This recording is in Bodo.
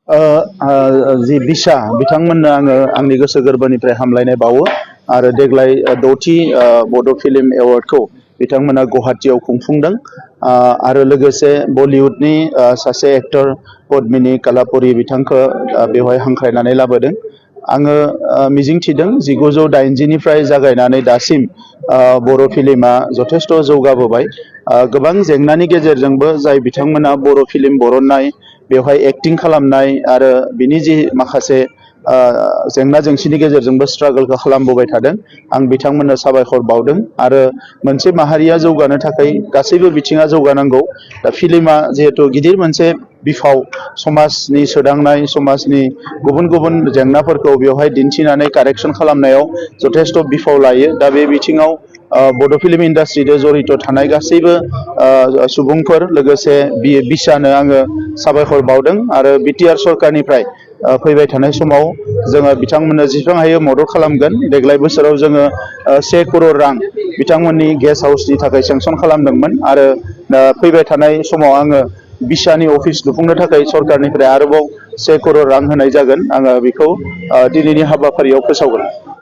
जि बिसा बिथांमोननो आङो आंनि गोसो गोरबोनिफ्राय हामलायनाय बावो आरो देग्लाय द'थि बड' फिल्म एवार्डखौ बिथांमोना गुवाहाटीआव खुंफुंदों आरो लोगोसे बलिउडनि सासे एक्टर पद्मिनी कलापुरी बिथांखौ बेवहाय हांख्रायनानै लाबोदों। आङो मिजिंथिदों 1980निफ्राय जागायनानै दासिम बर' फिल्मा जथेस्थ' जौगाबोबाय। गोबां जेंनानि गेजेरजोंबो जाय बिथांमोना बर' फिल्म बरननाय बेवहाय एक्टिं खालामनाय आरो बिनि जि माखासे जेंना जेंसिनि गेजेरजोंबो स्ट्रागोलखौ खालामबोबाय थादों। आं बिथांमोननो साबायखर बावदों आरो मोनसे माहारिया जौगानो थाखाय गासैबो बिथिङा जौगानांगौ। दा फिल्मा जिहेथु गिदिर मोनसे बिफाव समाजनि सोदांनाय समाजनि गुबुन गुबुन जेंनाफोरखौ बेवहाय दिन्थिनानै कारेक्सन खालामनायाव जथेस्थ' बिफाव लायो। दा बे बिथिङाव बड' फिल्म इन्डास्ट्रिजों जड़ित थानाय गासैबो सुबुंफोर लोगोसे बिसानो आङो साबायखर बावदों आरो बिटिआर सरकारनिफ्राय फैबाय थानाय समाव जोङो बिथांमोननो जेसेबां हायो मदद खालामगोन। देग्लाय बोसोराव जोङो 1 करोड़ रां बिथांमोननि गेस्ट हाउसनि थाखाय सेंसन खालामदोंमोन आरो फैबाय थानाय समाव आङो बिसानि अफिस लुफुंनो थाखाय सरकारनिफ्राय आरोबाव 1 करोड़ रां होनाय जागोन। आङो बेखौ दिनैनि हाबाफारियाव फोसावगोन।